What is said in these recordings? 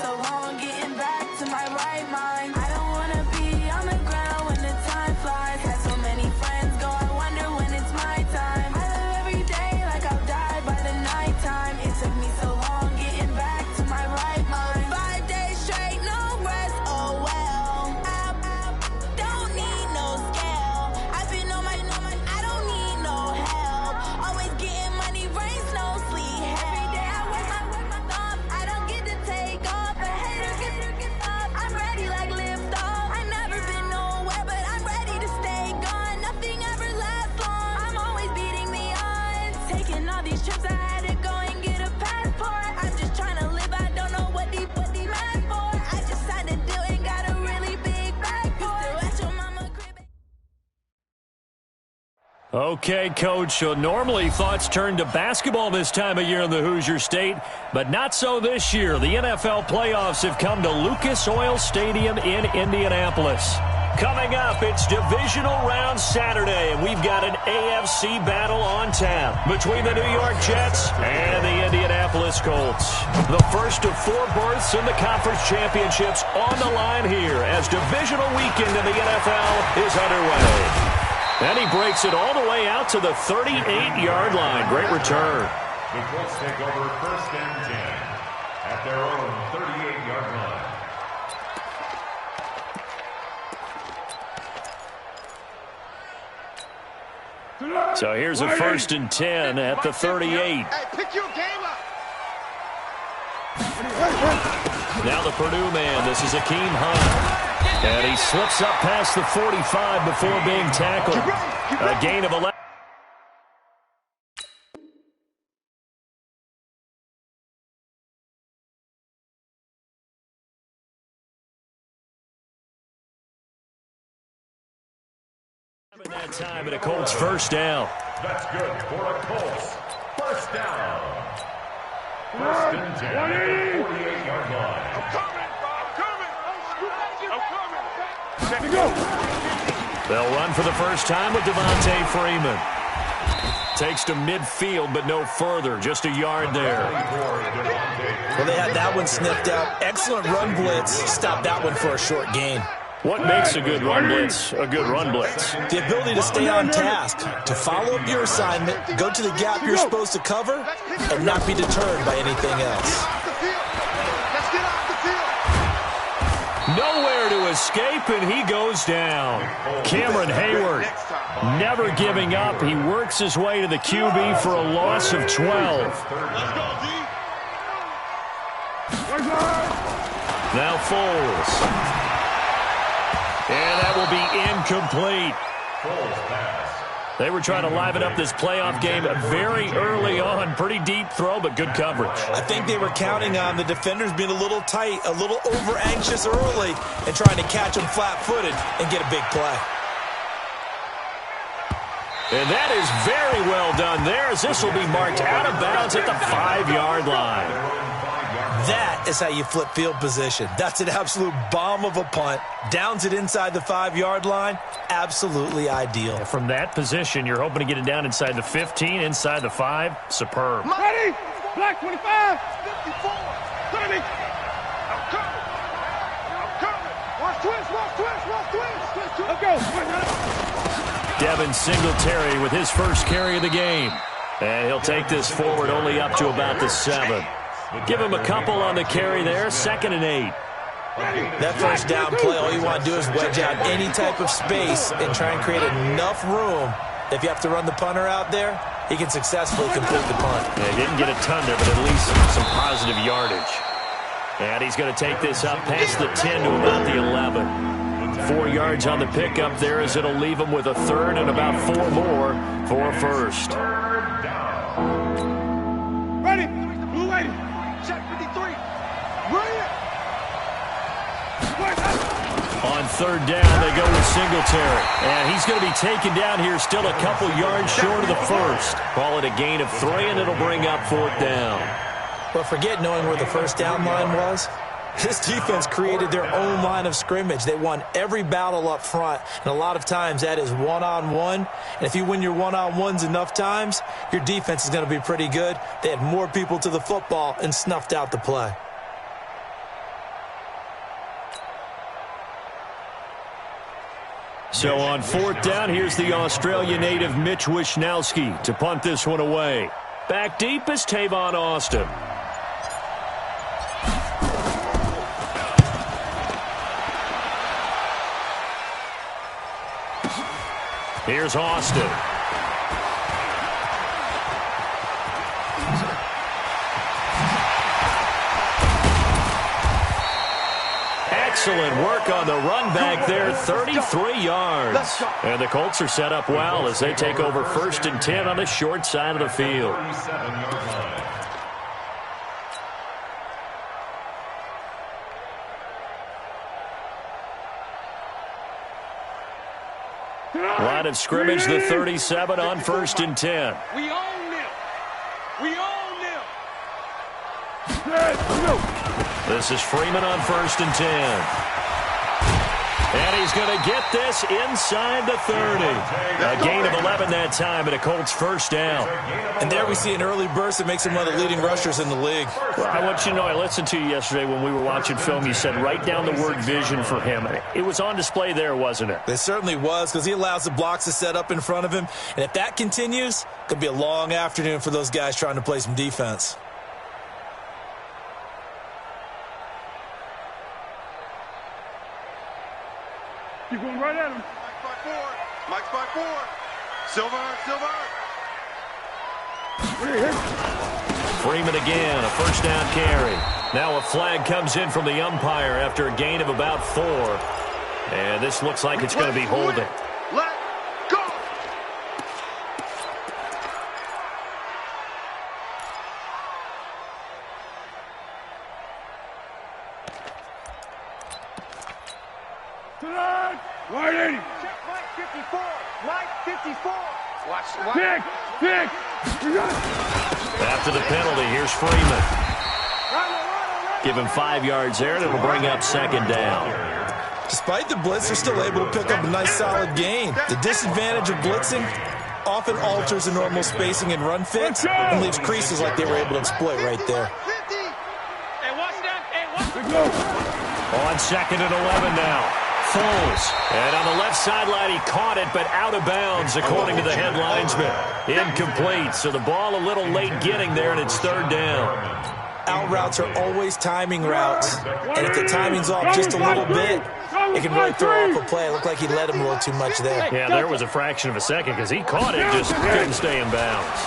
so long getting back to my right mind. I don't wanna be on the ground when the time flies. Had so many friends go, I wonder when it's my time. I live every day like I'll die by the nighttime. It took me so long getting back to my right mind. 5 days straight, no rest, oh well. I don't need no scale. I've been on my, I don't need no help. Always getting money, rains, no sleep. Every day I work my thumb. I don't get to take off. A hater get up. I'm ready like lift off. I never been nowhere, but I'm ready to stay gone. Nothing ever lasts long. I'm always beating the odds. Taking all these trips, I had to go and get a passport. I'm just trying to live. I don't know what they mad for. I just signed a deal and got a really big bag for it. Still at your mama crib. Okay, Coach, so normally thoughts turn to basketball this time of year in the Hoosier State, but not so this year. The NFL playoffs have come to Lucas Oil Stadium in Indianapolis. Coming up, it's divisional round Saturday, and we've got an AFC battle on tap between the New York Jets and the Indianapolis Colts. The first of 4 berths in the conference championships on the line here as divisional weekend in the NFL is underway. And he breaks it all the way out to the 38-yard line. Great return. The Colts take over 1st and 10 at their own 38-yard line. So here's a 1st and 10 at the 38. Hey, pick your game up. Now the Purdue man. This is Akeem Hunt. And he slips up past the 45 before being tackled. A gain of 11. In that time, and a Colts first down. That's good for a Colts first down. 1st and 10 at the 48-yard line. I'm coming. They'll run for the first time with Devontae Freeman. Takes to midfield, but no further. Just a yard there. Well, they had that one sniffed out. Excellent run blitz. Stopped that one for a short gain. What makes a good run blitz a good run blitz? The ability to stay on task, to follow up your assignment, go to the gap you're supposed to cover, and not be deterred by anything else. Nowhere to escape, and he goes down. Cameron Hayward never giving up. He works his way to the QB for a loss of 12. Now Foles. And that will be incomplete. They were trying to liven up this playoff game very early on. Pretty deep throw, but good coverage. I think they were counting on the defenders being a little tight, a little over-anxious early, and trying to catch them flat-footed and get a big play. And that is very well done there, as this will be marked out of bounds at the 5-yard line. That is how you flip field position. That's an absolute bomb of a punt. Downs it inside the 5-yard line. Absolutely ideal. From that position, you're hoping to get it down inside the 15, inside the 5. Superb. Ready? Black 25. 54. 30. I'm coming. Watch twist. Let's go. Devin Singletary with his first carry of the game. And he'll take this forward only up to about the 7. Give him a couple on the carry there. 2nd and 8. That first down play, all you want to do is wedge out any type of space and try and create enough room. If you have to run the punter out there, he can successfully complete the punt. Yeah, he didn't get a ton there, but at least some positive yardage. And he's going to take this up past the 10 to about the 11. 4 yards on the pickup there, as it'll leave him with a 3rd and about 4 more for a first. Ready? Blue lady. Check 53. Brilliant. On 3rd down, they go with Singletary. And he's going to be taken down here, still a couple yards short of the first. Call it a gain of 3, and it'll bring up 4th down. Well, forget knowing where the first down line was. This defense created their own line of scrimmage. They won every battle up front, and a lot of times that is one-on-one. And if you win your one-on-ones enough times, your defense is going to be pretty good. They had more people to the football and snuffed out the play. So on 4th down, here's the Australia native Mitch Wishnowski to punt this one away. Back deep is Tavon Austin. Here's Austin. Excellent work on the run back there, 33 yards. And the Colts are set up well as they take over 1st and 10 on the short side of the field. Line of scrimmage, the 37 on 1st and 10. We own them. We own them. This is Freeman on 1st and 10. And he's going to get this inside the 30. A gain of 11 that time and a Colts 1st down. And there we see an early burst that makes him one of the leading rushers in the league. Well, I want you to know, I listened to you yesterday when we were watching film. You said write down the word vision for him. It was on display there, wasn't it? It certainly was, because he allows the blocks to set up in front of him. And if that continues, it could be a long afternoon for those guys trying to play some defense. Keep going right at him. Mike's by 4. Mike's by 4. Silver. Freeman again, a 1st down carry. Now a flag comes in from the umpire after a gain of about 4. And this looks like it's going to be holding. Let go. Tonight, 180. Check Mike 54. Mike 54. Watch. Pick. After the penalty, here's Freeman. Give him 5 yards there, and it'll bring up 2nd down. Despite the blitz, they're still able to pick up a nice solid gain. The disadvantage of blitzing often alters the normal spacing and run fits and leaves creases like they were able to exploit right there. On 2nd and 11 now. Foles. And on the left sideline, he caught it, but out of bounds, according to the head linesman. Incomplete, so the ball a little late getting there, and it's 3rd down. Out routes are always timing routes, and if the timing's off just a little bit, it can really throw off a play. It looked like he led him a little too much there. Yeah, there was a fraction of a second because he caught it, just couldn't stay in bounds.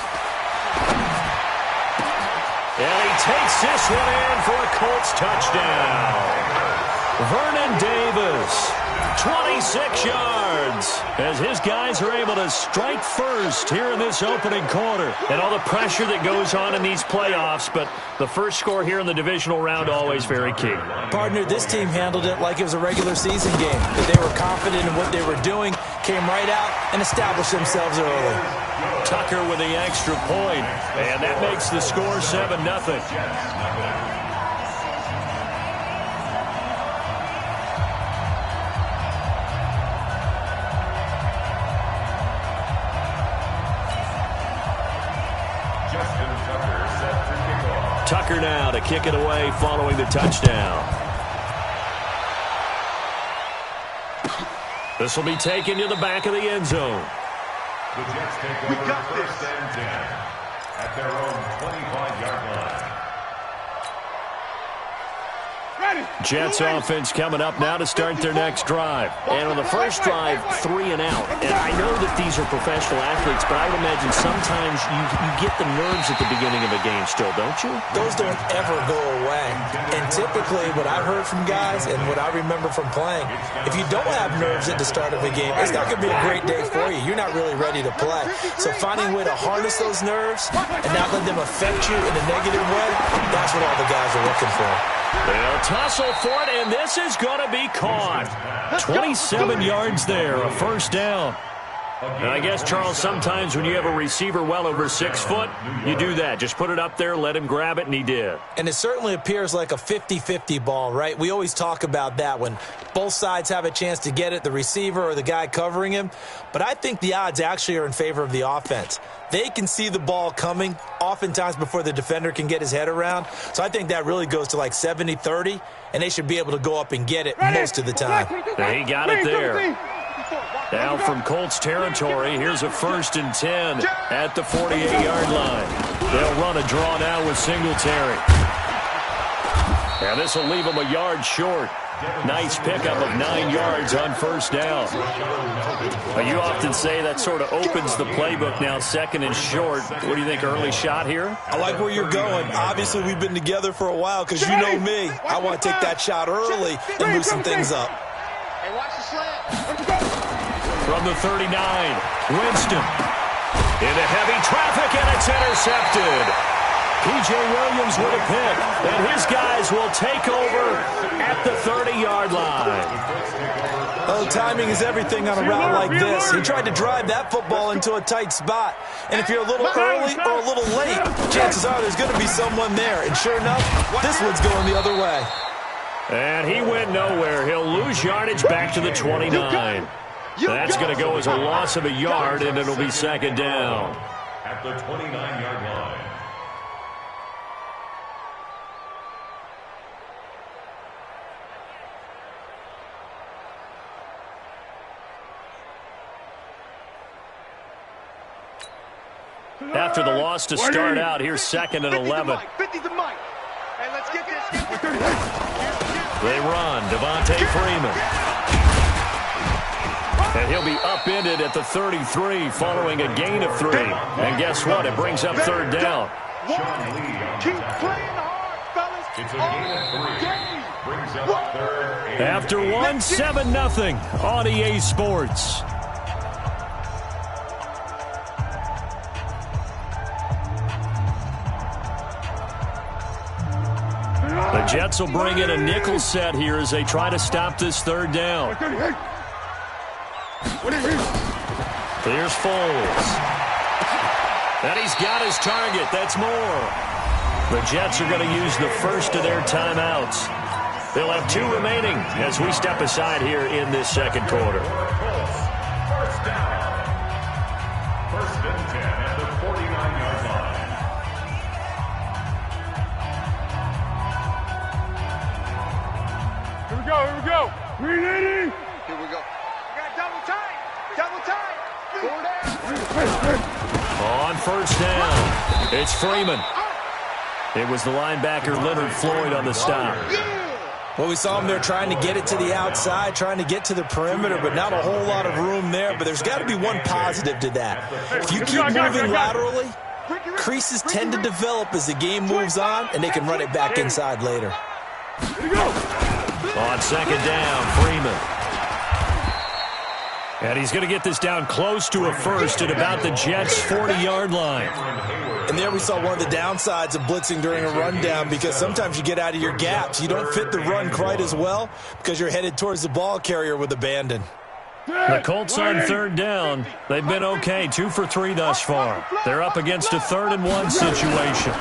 And he takes this one in for a Colts touchdown. Vernon Davis, 26 yards, as his guys are able to strike first here in this opening quarter. And all the pressure that goes on in these playoffs, but the first score here in the divisional round always very key. Partner, this team handled it like it was a regular season game. That they were confident in what they were doing, came right out and established themselves early. Tucker with the extra point, and that makes the score 7-0. Tucker now to kick it away following the touchdown. This will be taken to the back of the end zone. The Jets take over 1st and 10 at their own 25-yard line. Jets offense coming up now to start their next drive. And on the first drive, 3 and out. And I know that these are professional athletes, but I would imagine sometimes you get the nerves at the beginning of a game still, don't you? Those don't ever go away. And typically what I've heard from guys and what I remember from playing, if you don't have nerves at the start of a game, it's not going to be a great day for you. You're not really ready to play. So finding a way to harness those nerves and not let them affect you in a negative way, that's what all the guys are looking for. They'll tussle for it, and this is going to be caught. 27 yards there, a 1st down. And I guess, Charles, sometimes when you have a receiver well over 6 foot, you do that. Just put it up there, let him grab it, and he did. And it certainly appears like a 50-50 ball, right? We always talk about that when both sides have a chance to get it, the receiver or the guy covering him. But I think the odds actually are in favor of the offense. They can see the ball coming oftentimes before the defender can get his head around. So I think that really goes to like 70-30, and they should be able to go up and get it most of the time. He got it there. Now from Colts territory, here's a 1st and 10 at the 48-yard line. They'll run a draw now with Singletary. And this will leave them a yard short. Nice pickup of 9 yards on 1st down. You often say that sort of opens the playbook now, 2nd and short. What do you think, early shot here? I like where you're going. Obviously, we've been together for a while because you know me. I want to take that shot early and loosen things up. Hey, watch the slant. From the 39, Winston. Into heavy traffic, and it's intercepted. P.J. Williams with a pick, and his guys will take over at the 30-yard line. Oh, timing is everything on a route like this. He tried to drive that football into a tight spot. And if you're a little early or a little late, chances are there's going to be someone there. And sure enough, this one's going the other way. And he went nowhere. He'll lose yardage back to the 29. That's going to go as a loss of a yard, and it'll be 2nd down. At the 29-yard line. After the loss to start out, here's 2nd and 11. 50 to Mike. Hey, let's get this. They run. Devontae Freeman. And he'll be upended at the 33 following a gain of 3. And guess what? It brings up 3rd down. Keep playing hard, fellas. It's a gain of 3. Brings up 3rd. After 1, 7-0 on EA Sports. The Jets will bring in a nickel set here as they try to stop this 3rd down. Here's Foles. And he's got his target. That's more. The Jets are going to use the first of their timeouts. They'll have 2 remaining as we step aside here in this 2nd quarter. 1st down. 1st and 10 at the 49-yard line. Here we go. 380. Here we go. We got double time. Double time. 4 down. On 1st down, it's Freeman. It was the linebacker Leonard Floyd on the stop. Well, we saw him there trying to get it to the outside, trying to get to the perimeter, but not a whole lot of room there. But there's got to be one positive to that. If you keep moving laterally, creases tend to develop as the game moves on, and they can run it back inside later. On 2nd down, Freeman. And he's going to get this down close to a 1st at about the Jets' 40-yard line. And there we saw one of the downsides of blitzing during a rundown, because sometimes you get out of your gaps. You don't fit the run quite as well because you're headed towards the ball carrier with abandon. The Colts on 3rd down. They've been okay, 2 for 3 thus far. They're up against a 3rd and 1 situation.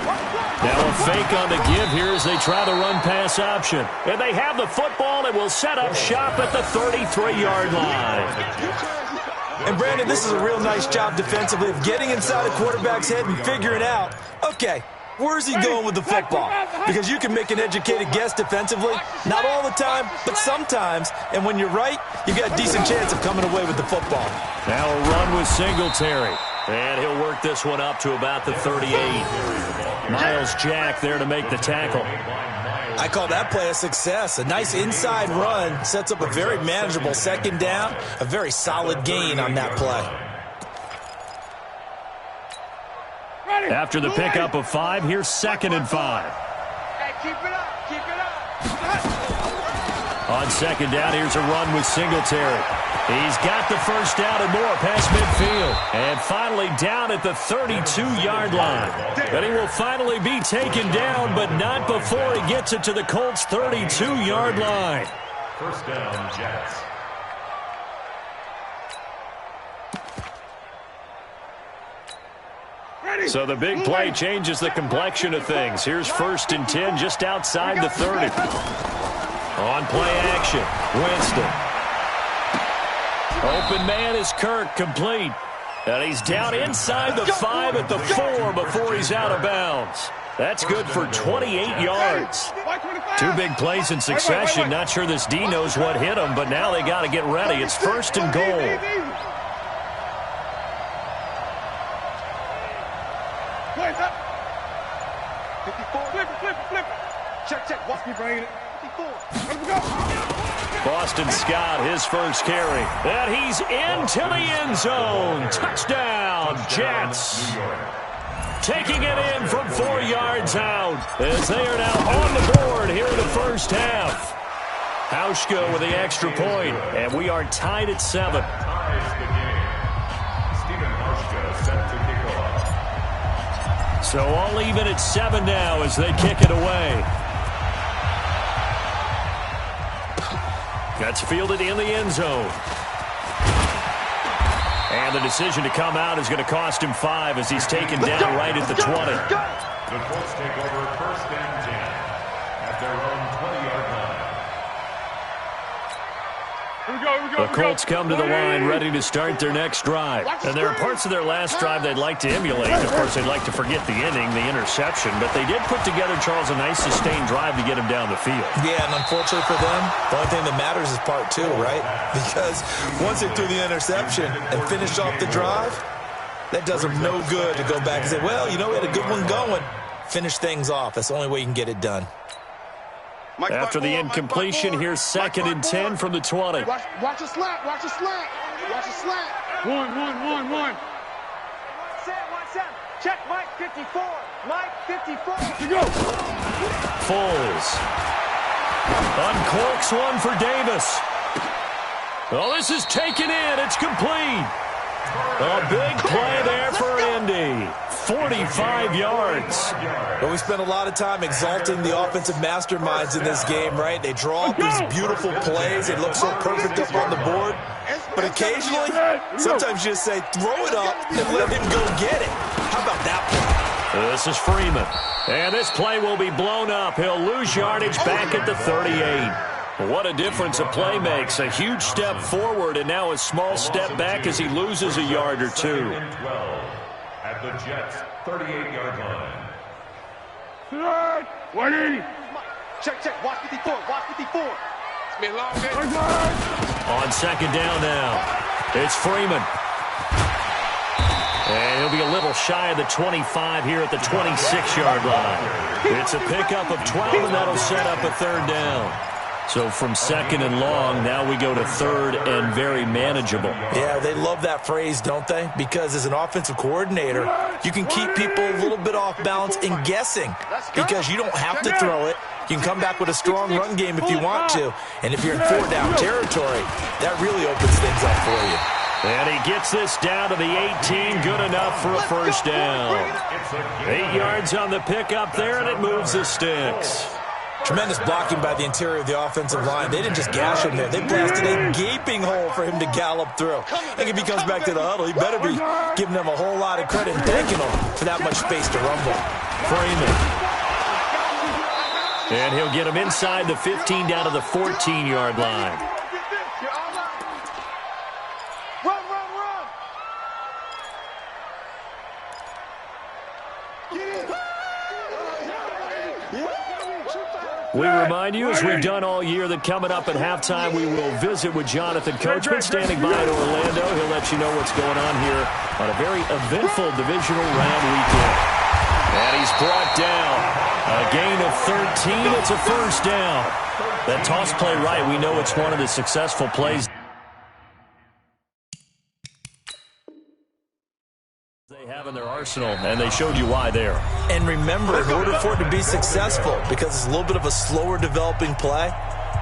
Now a fake on the give here as they try the run-pass option. And they have the football and will set up shop at the 33-yard line. And, Brandon, this is a real nice job defensively of getting inside a quarterback's head and figuring out, okay, where's he going with the football? Because you can make an educated guess defensively. Not all the time, but sometimes. And when you're right, you've got a decent chance of coming away with the football. Now a run with Singletary. And he'll work this one up to about the 38. Miles Jack there to make the tackle. I call that play a success. A nice inside run sets up a very manageable 2nd down. A very solid gain on that play. After the pickup of 5, here's 2nd and 5. Hey, keep it up. Keep it up. On 2nd down, here's a run with Singletary. He's got the 1st down and more past midfield. And finally down at the 32-yard line. But he will finally be taken down, but not before he gets it to the Colts' 32-yard line. 1st down, Jets. So the big play changes the complexion of things. Here's 1st and 10 just outside the 30. On play action, Winston. Open man is Kirk, complete. And he's down inside the 5 at the 4 before he's out of bounds. That's good for 28 yards. Two big plays in succession. Not sure this D knows what hit him, but now they got to get ready. It's first and goal. Check. Watch me bring it. 54. Boston Scott, his first carry. And he's into the end zone. Touchdown, Jets. Taking it in from 4 yards out as they are now on the board here in the first half. Hauschka with the extra point, and we are tied at 7. So all even at 7 now as they kick it away. That's fielded in the end zone. And the decision to come out is going to cost him 5 as he's taken down right at the 20. The Colts take over first and 10 at their own 20-yard line. The Colts come to the line ready to start their next drive. And there are parts of their last drive they'd like to emulate. Of course, they'd like to forget the inning, the interception. But they did put together, Charles, a nice sustained drive to get him down the field. Yeah, and unfortunately for them, the only thing that matters is part 2, right? Because once they threw the interception and finished off the drive, that does them no good to go back and say, well, you know, we had a good one going. Finish things off. That's the only way you can get it done. After the incompletion, here's second and 10 from the 20. Watch a slant. Watch a slant. One. One set. Check Mike 54. Mike 54. To go. Foles. Uncorks one for Davis. Oh, this is taken in. It's complete. A big play there for Indy. 45 yards. But we spent a lot of time exalting the offensive masterminds in this game, right? They draw up these beautiful plays. They look so perfect up on the board. But occasionally, sometimes you just say, throw it up and let him go get it. How about that play? This is Freeman. And this play will be blown up. He'll lose yardage back at the 38. What a difference a play makes. A huge step forward and now a small step back as he loses a yard or two. At the Jets' 38-yard line. 180. Check. Watch 54. It's been a long day. On second down now, it's Freeman. And he'll be a little shy of the 25 here at the 26-yard line. It's a pickup of 12, and that'll set up a third down. So from second and long, now we go to third and very manageable. Yeah, they love that phrase, don't they? Because as an offensive coordinator, you can keep people a little bit off balance and guessing because you don't have to throw it. You can come back with a strong run game if you want to. And if you're in 4-down territory, that really opens things up for you. And he gets this down to the 18, good enough for a first down. 8 yards on the pickup there, and it moves the sticks. Tremendous blocking by the interior of the offensive line. They didn't just gash him there. They blasted a gaping hole for him to gallop through. I think if he comes back to the huddle, he better be giving them a whole lot of credit and thanking them for that much space to rumble. Freeman. And he'll get him inside the 15 down to the 14-yard line. Run. We remind you, as we've done all year, that coming up at halftime, we will visit with Jonathan Coachman standing by in Orlando. He'll let you know what's going on here on a very eventful divisional round weekend. And he's brought down. A gain of 13. It's a first down. That toss play right, we know it's one of the successful plays they have in their arsenal, and they showed you why there. And remember, in order for it to be successful, because it's a little bit of a slower developing play,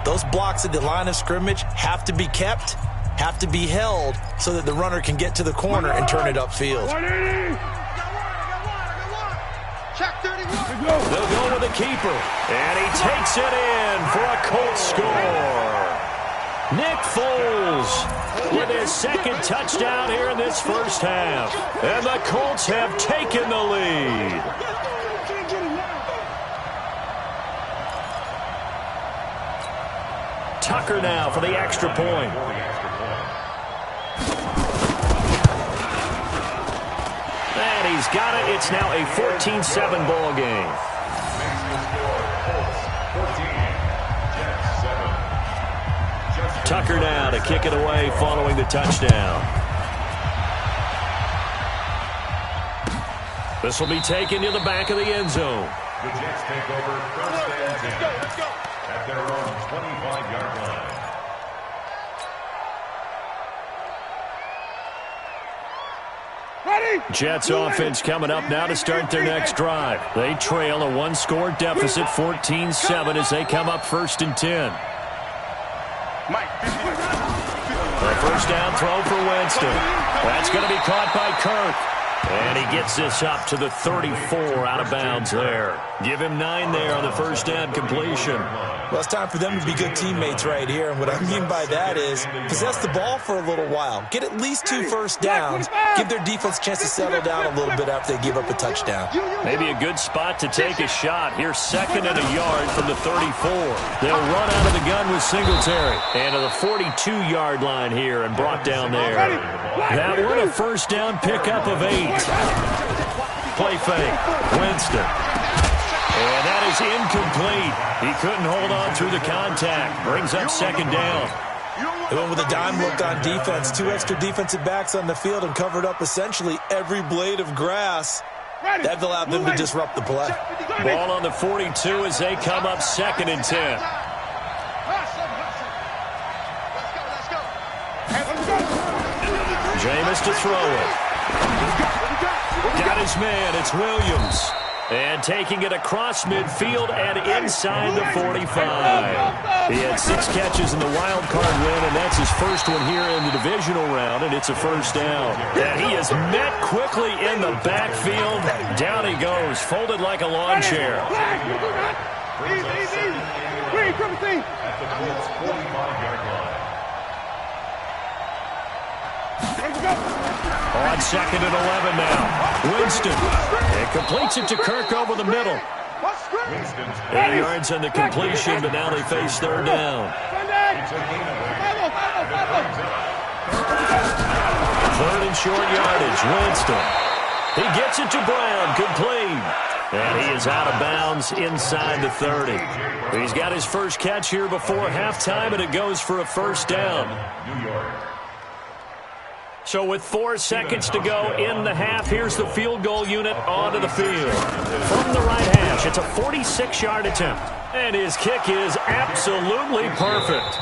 those blocks at the line of scrimmage have to be kept, have to be held, so that the runner can get to the corner and turn it upfield. Check 31. They'll go with the keeper, and he takes it in for a Colts score. Nick Foles with his second touchdown here in this first half. And the Colts have taken the lead. Tucker now for the extra point. And he's got it. It's now a 14-7 ball game. Tucker now to kick it away following the touchdown. This will be taken to the back of the end zone. The Jets take over first and 10 at their own 25-yard line. Jets offense coming up now to start their next drive. They trail a one-score deficit, 14-7, as they come up first and 10. A first down throw for Winston. That's going to be caught by Kirk. And he gets this up to the 34, out of bounds there. Give him 9 there on the first down completion. Well, it's time for them to be good teammates right here. And what I mean by that is possess the ball for a little while. Get at least 2 first downs. Give their defense a chance to settle down a little bit after they give up a touchdown. Maybe a good spot to take a shot. Here's 2nd and a yard from the 34. They'll run out of the gun with Singletary. And to the 42-yard line here and brought down there. That one a first down pickup of 8. Play fake. Winston. And that is incomplete. He couldn't hold on through the contact. Brings up 2nd down. They went with a dime look on defense. 2 extra defensive backs on the field and covered up essentially every blade of grass. That allowed them to disrupt the play. Ball on the 42 as they come up 2nd and 10. Jameis to throw it. Got his man. It's Williams. And taking it across midfield and inside the 45. He had 6 catches in the wild card win, and that's his first one here in the divisional round, and it's a first down. And he is met quickly in the backfield. Down he goes, folded like a lawn chair. On 2nd and 11 now. Winston. And completes it to Kirk over the middle. 8 yards on the completion, but now they face 3rd down. 3rd and short yardage. Winston. He gets it to Brown. Complete. And he is out of bounds inside the 30. He's got his first catch here before halftime, and it goes for a first down. So with 4 seconds to go in the half, here's the field goal unit onto the field. From the right hash, it's a 46-yard attempt. And his kick is absolutely perfect.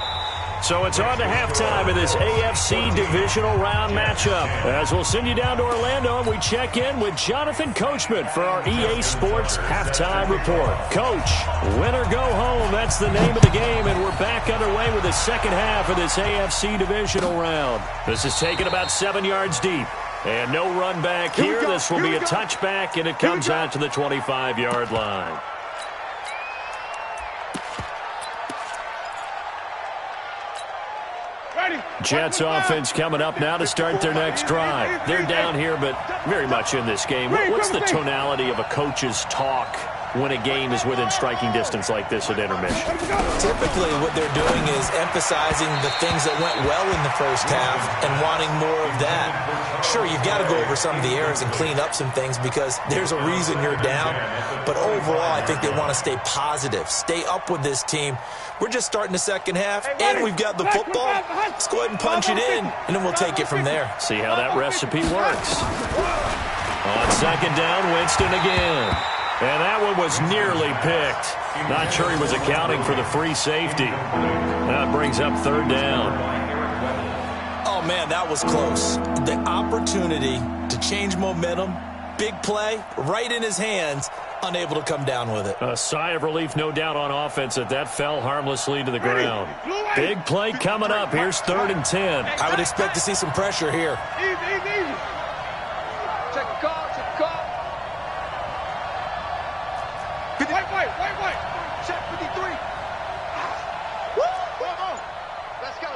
So it's on to halftime in this AFC divisional round matchup. As we'll send you down to Orlando, and we check in with Jonathan Coachman for our EA Sports Halftime Report. Coach, win or go home, that's the name of the game, and we're back underway with the second half of this AFC divisional round. This is taken about 7 yards deep. And no run back here. This will be a touchback, and it comes out to the 25-yard line. Jets offense coming up now to start their next drive. They're down here, but very much in this game. What's the tonality of a coach's talk when a game is within striking distance like this at intermission? Typically, what they're doing is emphasizing the things that went well in the first half and wanting more of that. Sure, you've got to go over some of the errors and clean up some things because there's a reason you're down. But overall, I think they want to stay positive, stay up with this team. We're just starting the second half, and we've got the football. Let's go ahead and punch it in, and then we'll take it from there. See how that recipe works. On 2nd down, Winston again. And that one was nearly picked. Not sure he was accounting for the free safety. That brings up 3rd down. Oh, man, that was close. The opportunity to change momentum, big play, right in his hands, unable to come down with it. A sigh of relief, no doubt, on offense that fell harmlessly to the ground. Big play coming up. Here's 3rd and 10. I would expect to see some pressure here. Easy. Check the call. Wait. Check 53. Let's go.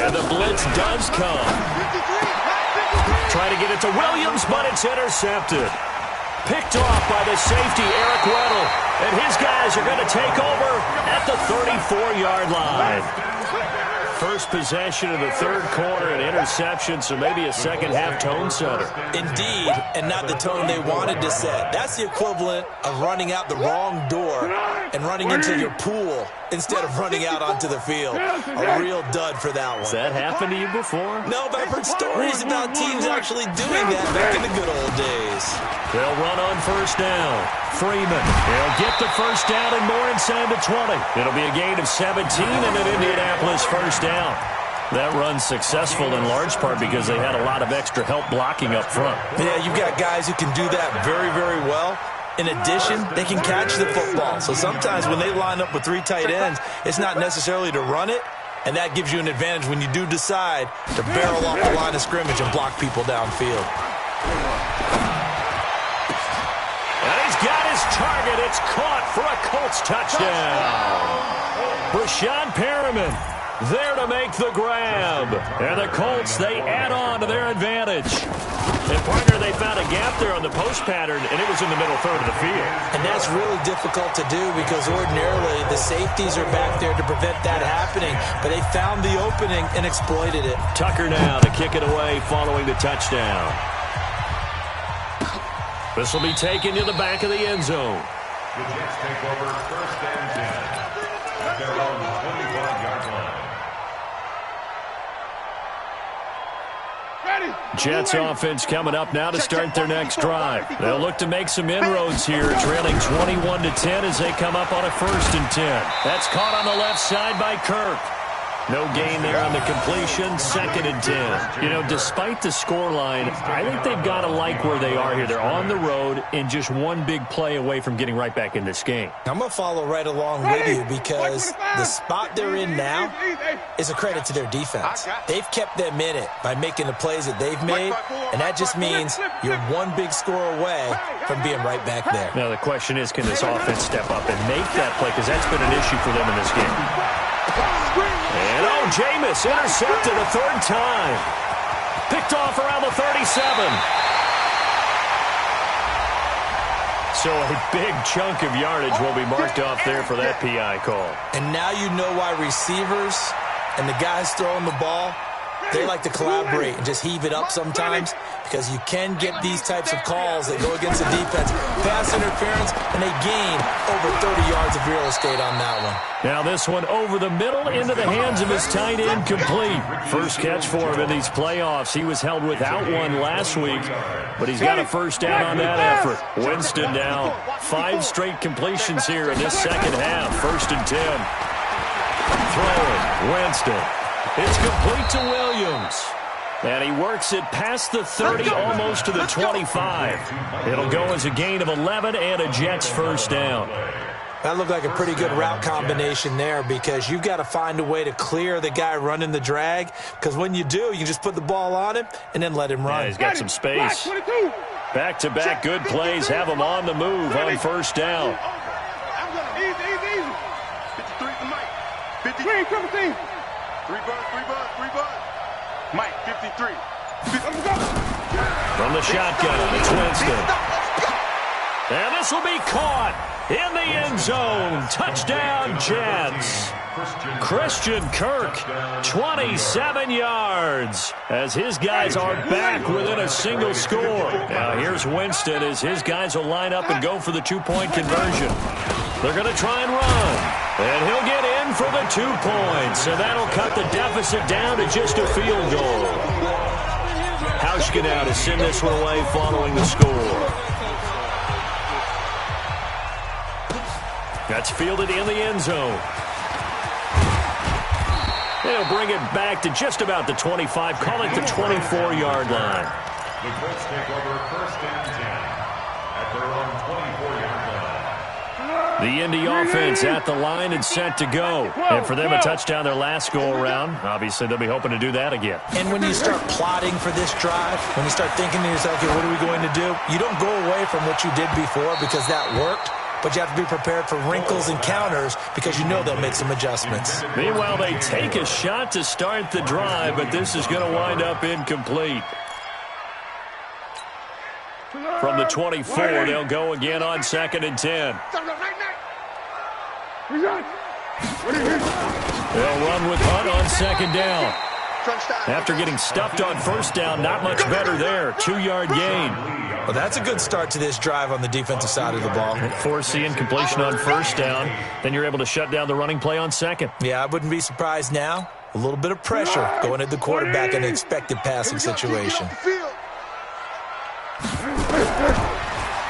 And the blitz does come. 53. Trying to get it to Williams, but it's intercepted. Picked off by the safety, Eric Weddle. And his guys are going to take over at the 34-yard line. first possession of the third quarter, an interception, so maybe a second-half tone setter. Indeed, and not the tone they wanted to set. That's the equivalent of running out the wrong door and running into your pool instead of running out onto the field. A real dud for that one. Has that happened to you before? No, but I've heard stories about teams actually doing that back in the good old days. They'll run on first down. Freeman, he'll get the first down and more inside the 20. It'll be a gain of 17 and an Indianapolis first down. That run's successful in large part because they had a lot of extra help blocking up front. Yeah, you've got guys who can do that very, very well. In addition, they can catch the football. So sometimes when they line up with 3 tight ends, it's not necessarily to run it, and that gives you an advantage when you do decide to barrel off the line of scrimmage and block people downfield. And he's got his target. It's caught for a Colts touchdown. Brashad Perriman there to make the grab. And the Colts, they add on to their advantage. And, partner, they found a gap there on the post pattern, and it was in the middle third of the field. And that's really difficult to do because ordinarily the safeties are back there to prevent that happening. But they found the opening and exploited it. Tucker now to kick it away following the touchdown. This will be taken to the back of the end zone. The Jets take over first and 10 at their own 25-yard line. Jets offense coming up now to start their next drive. They'll look to make some inroads here, trailing 21-10 as they come up on a first and 10. That's caught on the left side by Kirk. No gain there on the completion, second and 10. You know, despite the scoreline, I think they've got to like where they are here. They're on the road and just one big play away from getting right back in this game. I'm going to follow right along with you because the spot they're in now is a credit to their defense. They've kept them in it by making the plays that they've made, and that just means you're one big score away from being right back there. Now, the question is, can this offense step up and make that play? Because that's been an issue for them in this game. And, Jameis intercepted a third time. Picked off around the 37. So a big chunk of yardage will be marked off there for that PI call. And now you know why receivers and the guys throwing the ball, they like to collaborate and just heave it up sometimes because you can get these types of calls that go against the defense. Pass interference, and they gain over 30 yards of real estate on that one. Now this one over the middle into the hands of his tight end, complete. First catch for him in these playoffs. He was held without one last week, but he's got a first down on that effort. Winston now 5 straight completions here in this second half. First and 10. Throwing, Winston. It's complete to Williams. And he works it past the 30, almost to the 25. It'll go as a gain of 11 and a Jets first down. That looked like a pretty good route combination there because you've got to find a way to clear the guy running the drag because when you do, you just put the ball on him and then let him run. Yeah, he's got some space. Back-to-back good plays have him on the move on first down. Easy. 53 to Mike. 53. 3 buns. Mike, 53. From the shotgun, it's Winston. And this will be caught in the end zone. Touchdown, Jets. Christian Kirk, 27 yards, as his guys are back within a single score. Now here's Winston as his guys will line up and go for the 2-point conversion. They're going to try and run. And he'll get in for the 2 points. And that'll cut the deficit down to just a field goal. Hauschka to send this one away following the score. That's fielded in the end zone. They'll bring it back to just about the 25. Call it the 24-yard line. The Colts take over first and 10 at their own 24-yard line. The Indy offense at the line and set to go. And for them, a touchdown their last go-around. Obviously, they'll be hoping to do that again. And when you start plotting for this drive, when you start thinking to yourself, okay, what are we going to do? You don't go away from what you did before because that worked. But you have to be prepared for wrinkles and counters because you know they'll make some adjustments. Meanwhile, they take a shot to start the drive, but this is going to wind up incomplete. From the 24, they'll go again on second and 10. They'll run with Hunt on second down. After getting stuffed on first down, not much better there. 2-yard gain. Well, that's a good start to this drive on the defensive side of the ball. Forcing completion on first down. Then you're able to shut down the running play on second. Yeah, I wouldn't be surprised now. A little bit of pressure going at the quarterback in an expected passing situation.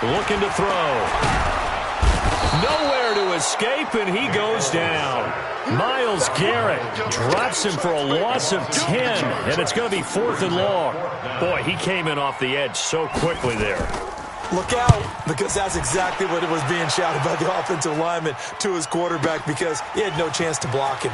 Looking to throw. Nowhere to escape, and he goes down. Myles Garrett drops him for a loss of 10, and it's going to be 4th and long. Boy, he came in off the edge so quickly there. Look out, because that's exactly what it was being shouted by the offensive lineman to his quarterback, because he had no chance to block him.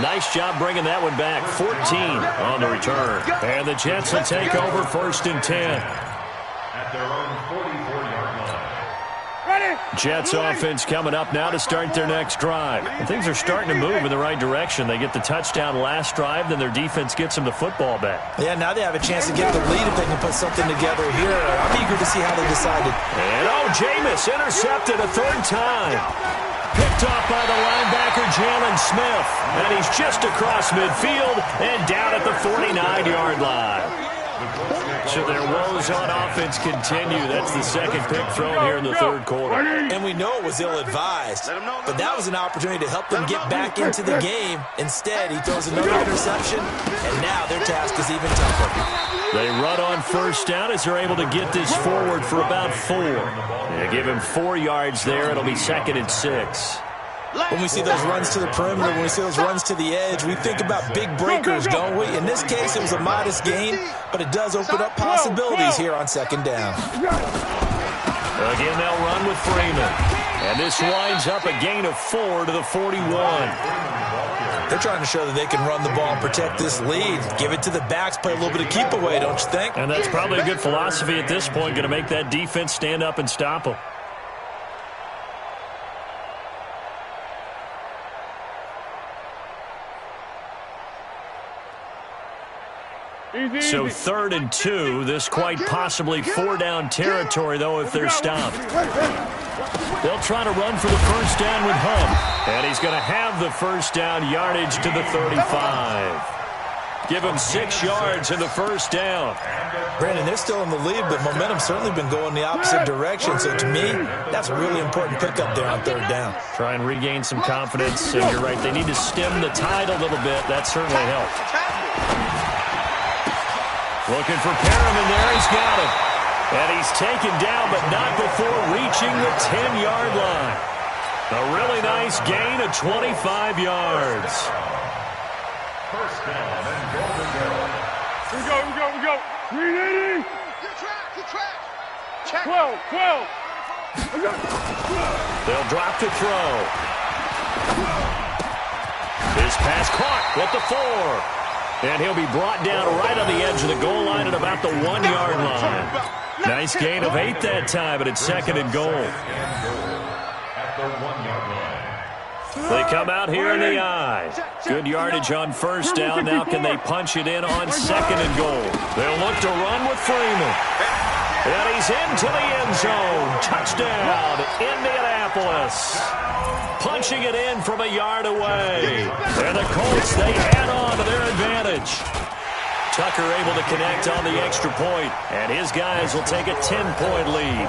Nice job bringing that one back. 14 on the return. And the Jets will take over 1st and 10. At their own 44-yard line. Jets offense coming up now to start their next drive. And things are starting to move in the right direction. They get the touchdown last drive, then their defense gets them the football back. Yeah, now they have a chance to get the lead if they can put something together here. I'm eager to see how they decided. And Jameis intercepted a 3rd time. Picked off by the linebacker, Jalen Smith. And he's just across midfield and down at the 49-yard line. So their woes on offense continue. That's the second pick thrown here in the 3rd quarter. And we know it was ill-advised, but that was an opportunity to help them get back into the game. Instead, he throws another interception, and now their task is even tougher. They run on first down as they're able to get this forward for about 4. They give him 4 yards there. It'll be 2nd and 6. When we see those runs to the perimeter, when we see those runs to the edge, we think about big breakers, don't we? In this case, it was a modest gain, but it does open up possibilities here on 2nd down. Again, they'll run with Freeman. And this winds up a gain of 4 to the 41. They're trying to show that they can run the ball and protect this lead. Give it to the backs, play a little bit of keep away, don't you think? And that's probably a good philosophy at this point, going to make that defense stand up and stop them. So 3rd and 2, this quite possibly 4-down territory, though, if they're stopped. They'll try to run for the first down with Hunt. And he's going to have the first down yardage to the 35. Give him 6 yards in the first down. Brandon, they're still in the lead, but momentum's certainly been going the opposite direction. So to me, that's a really important pickup there on 3rd down. Try and regain some confidence. And you're right, they need to stem the tide a little bit. That certainly helped. Looking for Perriman there. He's got him. And he's taken down, but not before reaching the 10-yard line. A really nice gain of 25 yards. First down and goal to go. We go. 380. Good track. Check. 12. They'll drop to throw. His pass caught with the 4. And he'll be brought down right on the edge of the goal line at about the 1-yard line. Nice gain of 8 that time, but it's 2nd and goal. At the 1-yard line. They come out here in the I. Good yardage on first down. Now can they punch it in on 2nd and goal? They'll look to run with Freeman. And he's into the end zone. Touchdown, Indianapolis. Punching it in from a yard away. And the Colts, they add on to their advantage. Tucker able to connect on the extra point, and his guys will take a 10-point lead.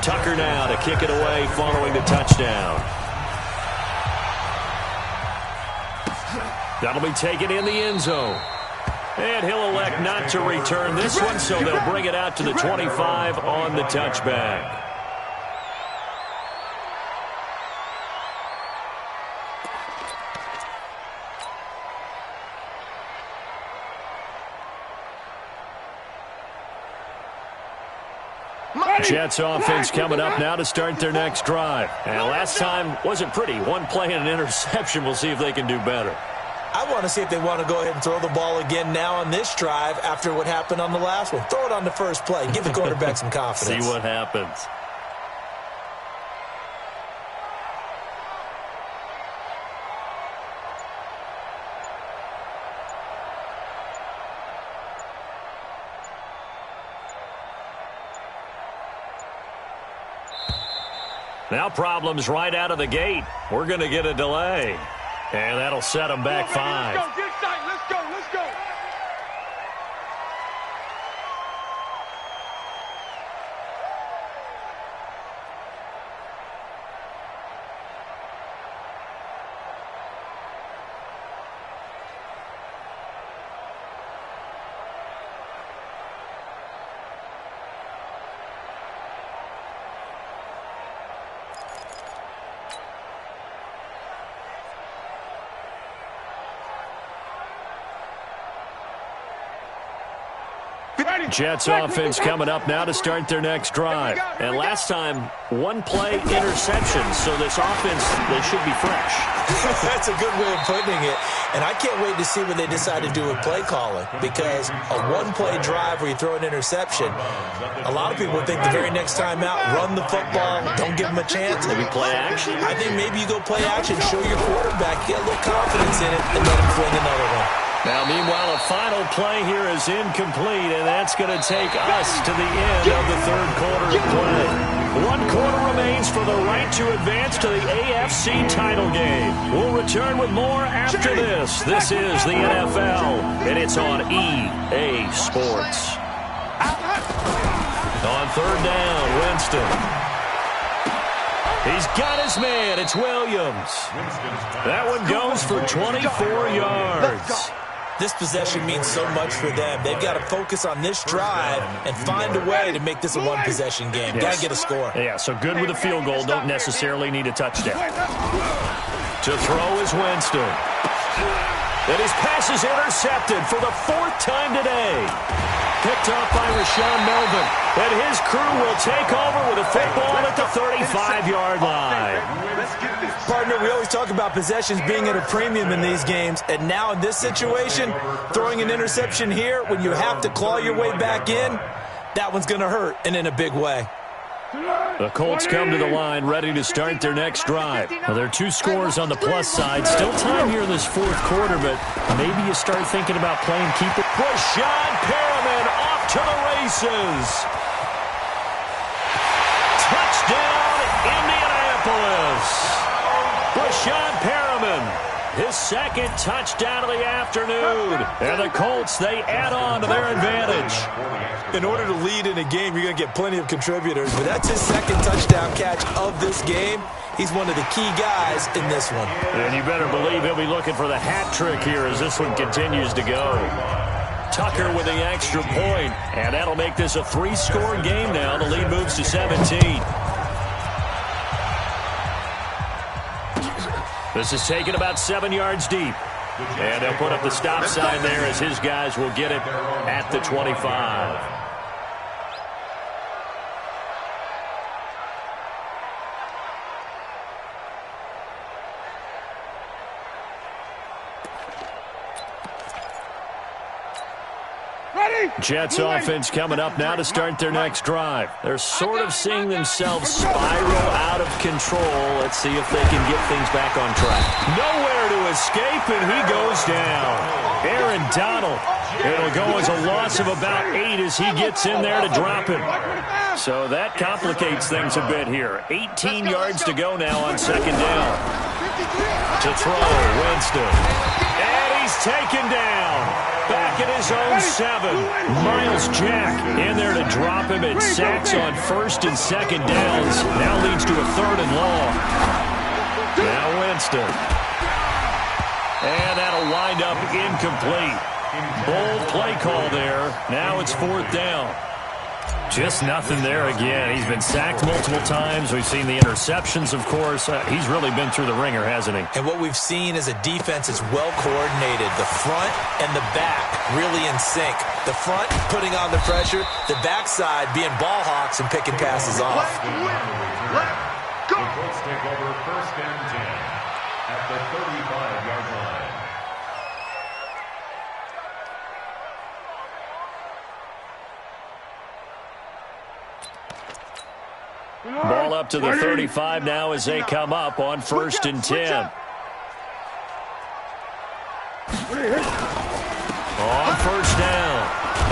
Tucker now to kick it away following the touchdown. That'll be taken in the end zone. And he'll elect not to return this one, so they'll bring it out to the 25 on the touchback. Jets offense coming up now to start their next drive. And last time wasn't pretty. 1 play and an interception. We'll see if they can do better. I want to see if they want to go ahead and throw the ball again now on this drive after what happened on the last one. Throw it on the first play. Give the quarterback some confidence. See what happens. Now problems right out of the gate. We're going to get a delay. And that'll set them back 5. Let's go, get tight. Let's go, let's go. Jets offense coming up now to start their next drive. And last time, one-play interception, so this offense, they should be fresh. That's a good way of putting it. And I can't wait to see what they decide to do with play calling, because a one-play drive where you throw an interception, a lot of people think the very next time out, run the football, don't give them a chance. Maybe play action? I think maybe you go play action, show your quarterback, get a little confidence in it, and let him fling another one. Now, meanwhile, a final play here is incomplete, and that's going to take us to the end of the third quarter of play. 1 quarter remains for the right to advance to the AFC title game. We'll return with more after this. This is the NFL, and it's on EA Sports. On third down, Winston. He's got his man. It's Williams. That one goes for 24 yards. This possession means so much for them. They've got to focus on this drive and find a way to make this a one-possession game. Yes. Got to get a score. Yeah, so good with a field goal. Don't necessarily need a touchdown. To throw is Winston. And his pass is intercepted for the 4th time today. Picked up by Rashawn Melvin. And his crew will take over with a football at the 35-yard line. Partner, we always talk about possessions being at a premium in these games, and now in this situation, throwing an interception here when you have to claw your way back in, that one's going to hurt, and in a big way. The Colts come to the line ready to start their next drive. Well, there are 2 scores on the plus side. Still time here in this 4th quarter, but maybe you start thinking about playing keeper. Rashad Perriman off to the races. Touchdown, Indianapolis. Rashad Perriman, his 2nd touchdown of the afternoon. And the Colts, they add on to their advantage. In order to lead in a game, you're going to get plenty of contributors, but that's his 2nd touchdown catch of this game. He's one of the key guys in this one. And you better believe he'll be looking for the hat trick here as this one continues to go. Tucker with the extra point, and that'll make this a 3-score game now. The lead moves to 17. This is taken about 7 yards deep. And they'll put up the stop sign there as his guys will get it at the 25. Jets offense coming up now to start their next drive. They're sort of seeing themselves spiral out of control. Let's see if they can get things back on track. Nowhere to escape, and he goes down. Aaron Donald. It'll go as a loss of about 8 as he gets in there to drop him. So that complicates things a bit here. 18 yards to go now on 2nd down. To throw, Winston. And he's taken down. Back at his own 7. Miles Jack in there to drop him at sacks on 1st and 2nd downs. Now leads to a 3rd and long. Now Winston. And that'll wind up incomplete. Bold play call there. Now it's 4th down. Just nothing there again. He's been sacked multiple times. We've seen the interceptions, of course. He's really been through the ringer, hasn't he? And what we've seen is a defense that's well coordinated. The front and the back really in sync. The front putting on the pressure. The backside being ball hawks and picking passes off. Left, go. The Colts take over 1st and 10 at the 35-yard line. Ball up to the 35 now as they come up on 1st and 10. On 1st down.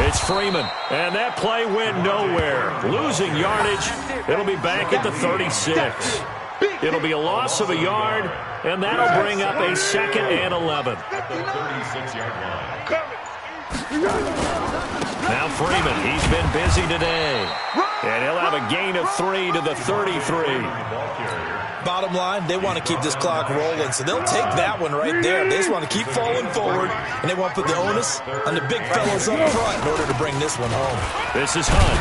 It's Freeman, and that play went nowhere. Losing yardage, it'll be back at the 36. It'll be a loss of a yard, and that'll bring up a 2nd and 11. At the 36-yard line. Now Freeman, he's been busy today. And he'll have a gain of 3 to the 33. Bottom line, they want to keep this clock rolling, so they'll take that one right there. They just want to keep falling forward, and they want to put the onus on the big fellas up front in order to bring this one home. This is Hunt.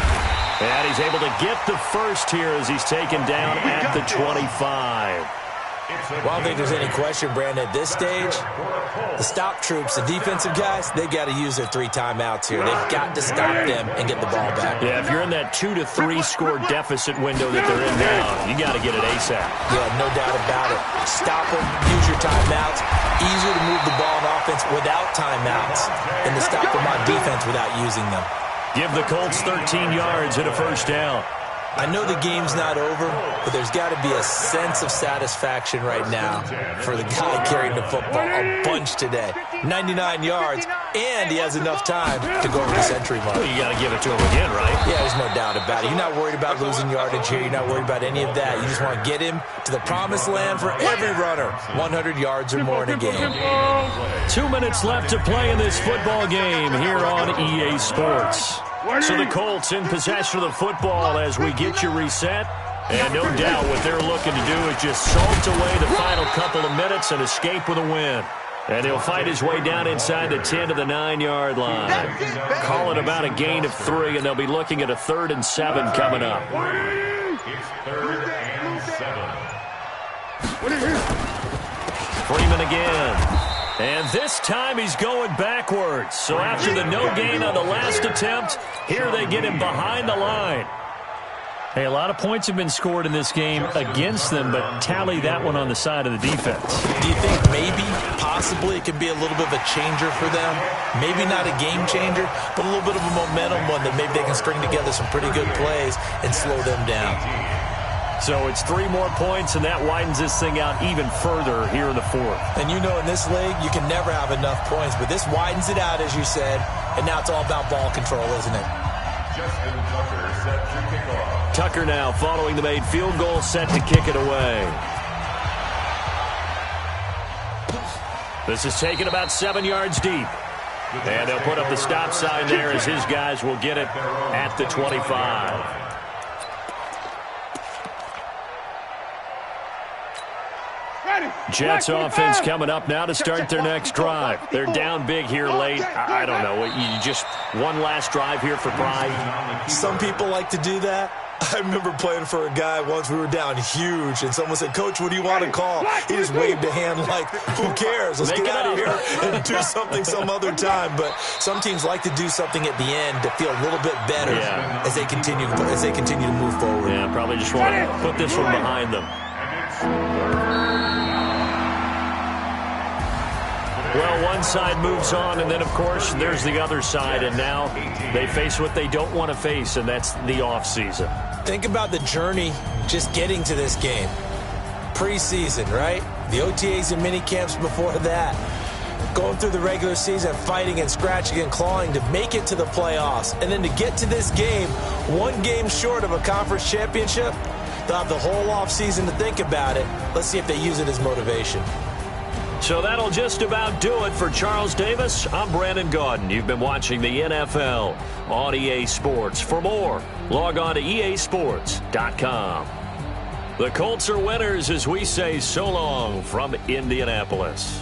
And he's able to get the first here as he's taken down at the 25. Well, I don't think there's any question, Brandon, at this stage, the stop troops, the defensive guys, they've got to use their 3 timeouts here. They've got to stop them and get the ball back. Yeah, if you're in that 2 to 3 score deficit window that they're in now, you got to get it ASAP. Yeah, no doubt about it. Stop them, use your timeouts. Easier to move the ball on offense without timeouts than to stop them on defense without using them. Give the Colts 13 yards and a first down. I know the game's not over, but there's got to be a sense of satisfaction right now for the guy carrying the football a bunch today. 99 yards, and he has enough time to go over the century mark. Well, you got to give it to him again, right? Yeah, there's no doubt about it. You're not worried about losing yardage here. You're not worried about any of that. You just want to get him to the promised land for every runner. 100 yards or more in a game. 2 minutes left to play in this football game here on EA Sports. So the Colts in possession of the football as we get you reset. And no doubt what they're looking to do is just salt away the final couple of minutes and escape with a win. And he'll fight his way down inside the 10 to the 9-yard line. Call it about a gain of 3, and they'll be looking at a 3rd and 7 coming up. It's 3rd and 7. Freeman again. And this time he's going backwards. So after the no gain on the last attempt, here they get him behind the line. Hey, a lot of points have been scored in this game against them, but tally that one on the side of the defense. Do you think maybe, possibly, it could be a little bit of a changer for them? Maybe not a game changer, but a little bit of a momentum one that maybe they can string together some pretty good plays and slow them down. So it's 3 more points, and that widens this thing out even further here in the 4th. And you know in this league, you can never have enough points, but this widens it out, as you said, and now it's all about ball control, isn't it? Justin Tucker set to kick off. Tucker now following the made field goal, set to kick it away. This is taken about 7 yards deep. And they'll put up the stop sign there as his guys will get it at the 25. Jets offense coming up now to start their next drive. They're down big here late. I don't know. You just one last drive here for pride. Some people like to do that. I remember playing for a guy once. We were down huge, and someone said, "Coach, what do you want to call?" He just waved a hand like, "Who cares? Let's get out of here and do something some other time." But some teams like to do something at the end to feel a little bit better as they continue to move forward. Yeah, probably just want to put this one behind them. Well, one side moves on, and then, of course, there's the other side, and now they face what they don't want to face, and that's the offseason. Think about the journey just getting to this game. Preseason, right? The OTAs and mini camps before that. Going through the regular season, fighting and scratching and clawing to make it to the playoffs. And then to get to this game, 1 game short of a conference championship, they'll have the whole offseason to think about it. Let's see if they use it as motivation. So that'll just about do it for Charles Davis. I'm Brandon Gaudin. You've been watching the NFL on EA Sports. For more, log on to easports.com. The Colts are winners as we say so long from Indianapolis.